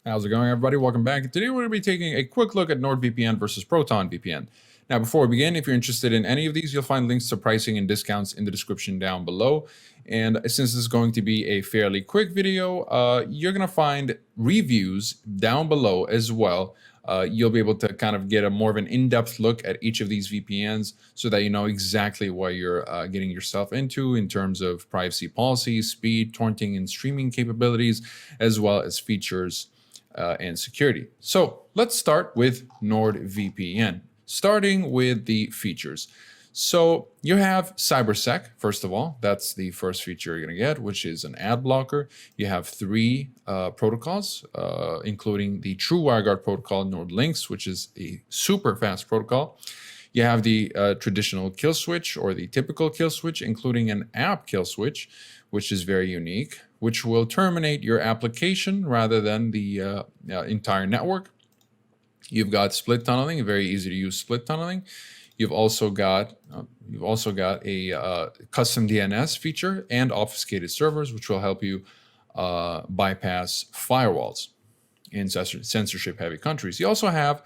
How's it going, everybody? Welcome back. Today we're going to be taking a quick look at NordVPN versus ProtonVPN. Now, before we begin, if you're interested in any of these, you'll find links to pricing and discounts in the description down below. And since this is going to be a fairly quick video, you're going to find reviews down below as well. You'll be able to kind of get a more of an in-depth look at each of these VPNs so that you know exactly what you're getting yourself into in terms of privacy policies, speed, torrenting and streaming capabilities, as well as features and security. So let's start with NordVPN, starting with the features. So you have CyberSec, first of all. That's the first feature you're going to get, which is an ad blocker. You have three protocols, including the true WireGuard protocol, NordLynx, which is a super fast protocol. You have the traditional kill switch or the typical kill switch, including an app kill switch, which is very unique, which will terminate your application rather than the entire network. You've got split tunneling, very easy to use split tunneling. You've also got a custom DNS feature and obfuscated servers, which will help you bypass firewalls in censorship-heavy countries. You also have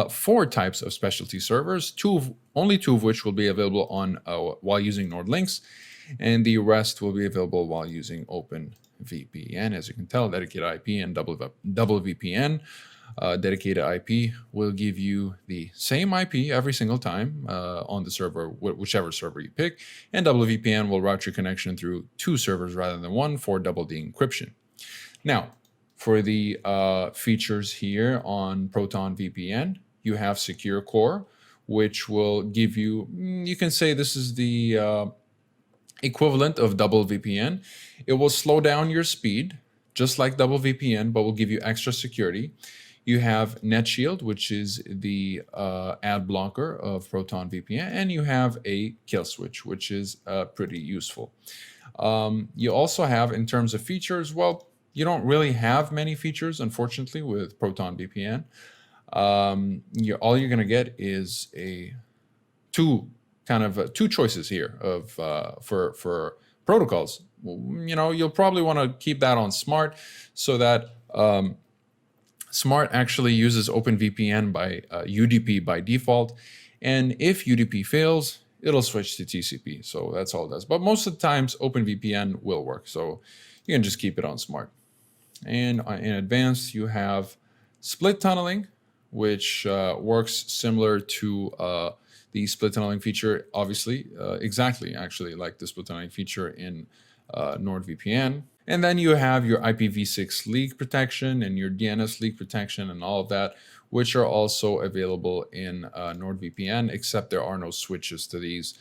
4 types of specialty servers, only two of which will be available on while using NordLynx, and the rest will be available while using OpenVPN. As you can tell, dedicated IP and double VPN. Dedicated IP will give you the same IP every single time on the server, whichever server you pick, and double VPN will route your connection through 2 servers rather than 1 for double decryption. Now, for the features here on ProtonVPN, you have Secure Core, which will give you, you can say this is the equivalent of double VPN. It will slow down your speed, just like double VPN, but will give you extra security. You have NetShield, which is the ad blocker of ProtonVPN, and you have a kill switch, which is pretty useful. You also have, in terms of features, well, you don't really have many features, unfortunately, with ProtonVPN. All you're going to get is two choices here of for protocols. You know, you'll probably want to keep that on Smart so that Smart actually uses OpenVPN by UDP by default, and if UDP fails, it'll switch to TCP. So that's all it does. But most of the times, OpenVPN will work. So you can just keep it on Smart. And in advanced, you have split tunneling, which works similar to the split tunneling feature, obviously, exactly, actually, like the split tunneling feature in NordVPN. And then you have your IPv6 leak protection and your DNS leak protection and all of that, which are also available in NordVPN, except there are no switches to these.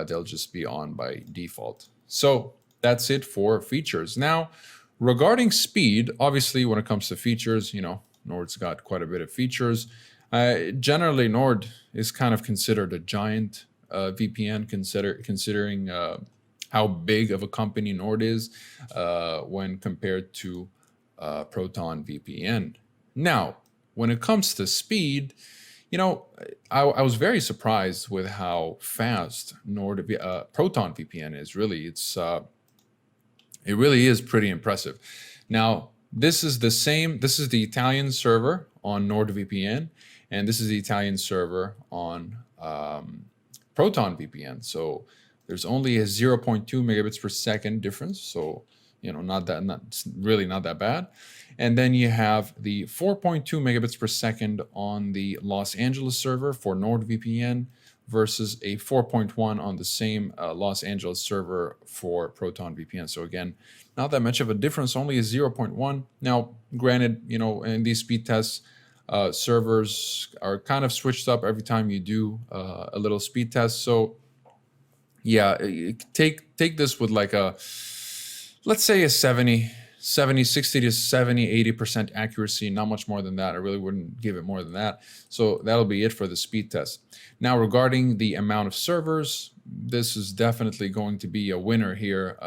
They'll just be on by default. So that's it for features. Now, regarding speed, obviously, when it comes to features, you know, Nord's got quite a bit of features. Generally, Nord is kind of considered a giant VPN, considering how big of a company Nord is when compared to ProtonVPN. Now, when it comes to speed, you know, I was very surprised with how fast ProtonVPN is. Really, it really is pretty impressive. Now, this is the Italian server on NordVPN, and this is the Italian server on ProtonVPN. So there's only a 0.2 megabits per second difference. So, you know, not that bad. And then you have the 4.2 megabits per second on the Los Angeles server for NordVPN versus a 4.1 on the same Los Angeles server for ProtonVPN. So again, not that much of a difference, only a 0.1. Now, granted, you know, in these speed tests, servers are kind of switched up every time you do a little speed test. So yeah, take this with like a, let's say a 60 to 70, 80% accuracy, not much more than that. I really wouldn't give it more than that. So that'll be it for the speed test. Now, regarding the amount of servers, this is definitely going to be a winner here.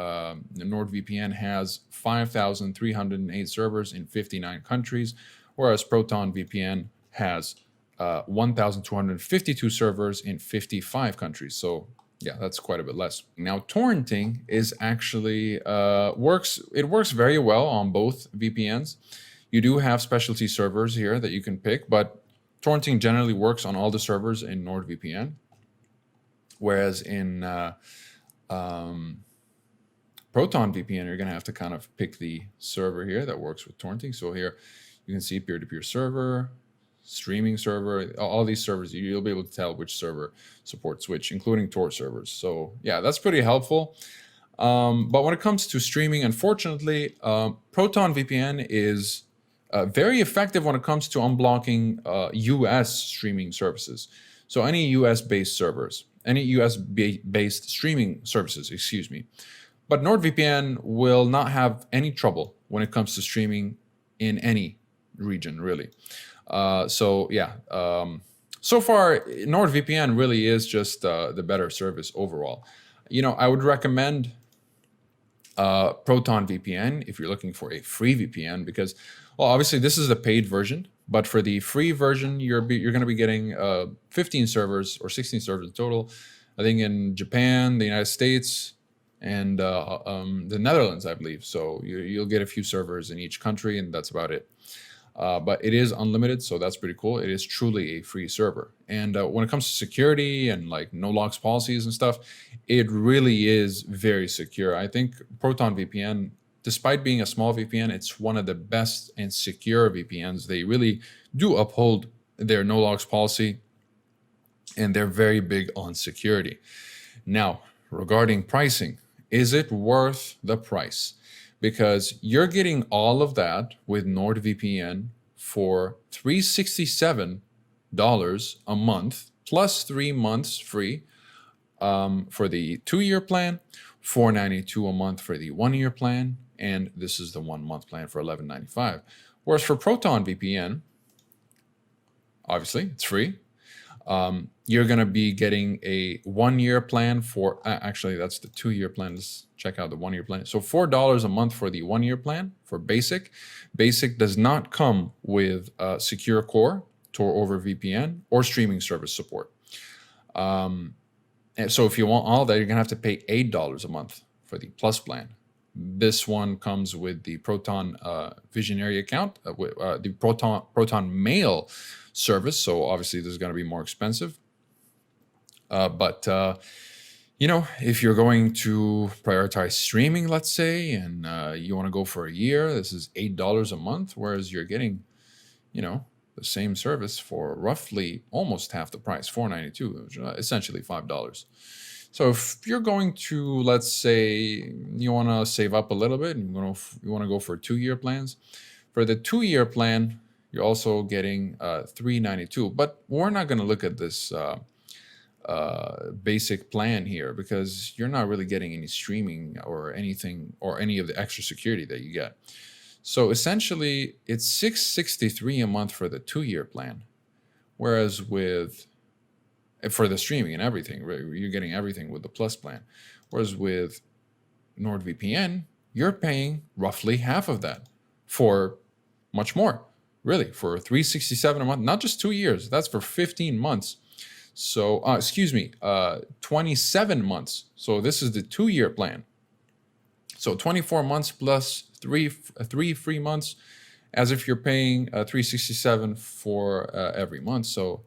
NordVPN has 5,308 servers in 59 countries, whereas ProtonVPN has 1,252 servers in 55 countries. So yeah, that's quite a bit less. Now, torrenting is actually works very well on both VPNs. You do have specialty servers here that you can pick, but torrenting generally works on all the servers in NordVPN, whereas in ProtonVPN, you're going to have to kind of pick the server here that works with torrenting. So here you can see peer-to-peer server, streaming server, all these servers. You'll be able to tell which server supports which, including Tor servers. So yeah, that's pretty helpful. But when it comes to streaming, unfortunately, ProtonVPN is very effective when it comes to unblocking US streaming services. So any US-based servers, any US-based streaming services, excuse me. But NordVPN will not have any trouble when it comes to streaming in any region, really. So yeah, so far NordVPN really is just the better service overall. You know, I would recommend ProtonVPN if you're looking for a free VPN, because, well, obviously this is the paid version, but for the free version, you're going to be getting 15 servers or 16 servers in total. I think in Japan, the United States, and the Netherlands, I believe. So you'll get a few servers in each country, and that's about it. But it is unlimited, so that's pretty cool. It is truly a free server. And when it comes to security and like no logs policies and stuff, it really is very secure. I think ProtonVPN, despite being a small VPN, it's one of the best and secure VPNs. They really do uphold their no logs policy, and they're very big on security. Now, regarding pricing, is it worth the price? Because you're getting all of that with NordVPN for $367 a month, plus 3 months free for the 2-year plan, $492 a month for the 1-year plan, and this is the 1-month plan for $11.95. Whereas for ProtonVPN, obviously it's free. You're going to be getting a 1-year plan for, actually that's the 2-year plan. Let's check out the 1-year plan. So $4 a month for the 1-year plan for basic. Basic does not come with secure core, Tor over VPN, or streaming service support. And so if you want all that, you're going to have to pay $8 a month for the plus plan. This one comes with the Proton Visionary account, the Proton Mail service. So obviously this is going to be more expensive. But you know, if you're going to prioritize streaming, let's say, and you want to go for a year, this is $8 a month, whereas you're getting, you know, the same service for roughly almost half the price, $4.92, essentially $5. So if you're going to, let's say, you want to save up a little bit and you want to go for 2-year plans, for the 2-year plan, you're also getting $3.92. But we're not going to look at this basic plan here, because you're not really getting any streaming or anything or any of the extra security that you get. So essentially, it's $663 a month for the 2-year plan, whereas for the streaming and everything, you're getting everything with the plus plan. Whereas with NordVPN, you're paying roughly half of that for much more, really, for $367 a month, not just 2 years. That's for 15 months. So, 27 months. So this is the 2-year plan. So 24 months plus three free months, as if you're paying $367 for every month. So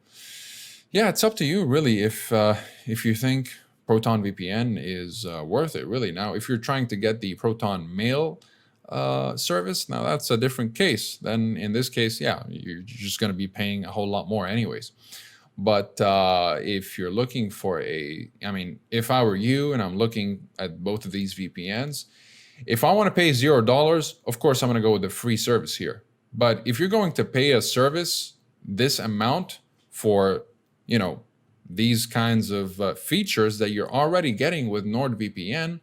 yeah, it's up to you, really, if you think ProtonVPN is worth it, really. Now, if you're trying to get the Proton Mail service, now that's a different case. Then in this case, yeah, you're just going to be paying a whole lot more anyways. But if you're looking for if I were you and I'm looking at both of these VPNs, if I want to pay $0, of course, I'm going to go with the free service here. But if you're going to pay a service this amount for, you know, these kinds of features that you're already getting with NordVPN,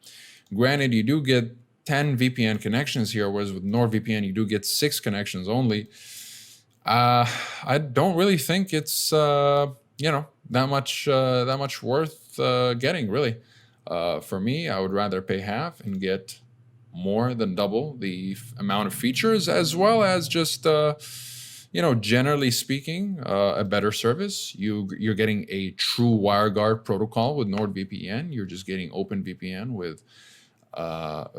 granted, you do get 10 VPN connections here, whereas with NordVPN, you do get 6 connections only. I don't really think it's that much worth getting, really. For me, I would rather pay half and get more than double the amount of features, as well as just generally speaking, a better service. You're getting a true WireGuard protocol with NordVPN. You're just getting OpenVPN with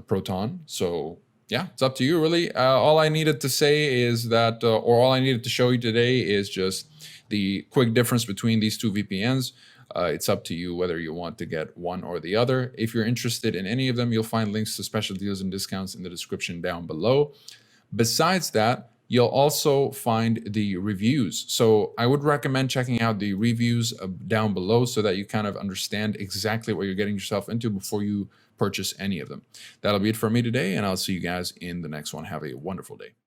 Proton. So Yeah, it's up to you, really. All I needed to say is that, or all I needed to show you today is just the quick difference between these two VPNs. It's up to you whether you want to get one or the other. If you're interested in any of them, you'll find links to special deals and discounts in the description down below. Besides that, you'll also find the reviews. So I would recommend checking out the reviews down below so that you kind of understand exactly what you're getting yourself into before you purchase any of them. That'll be it for me today, and I'll see you guys in the next one. Have a wonderful day.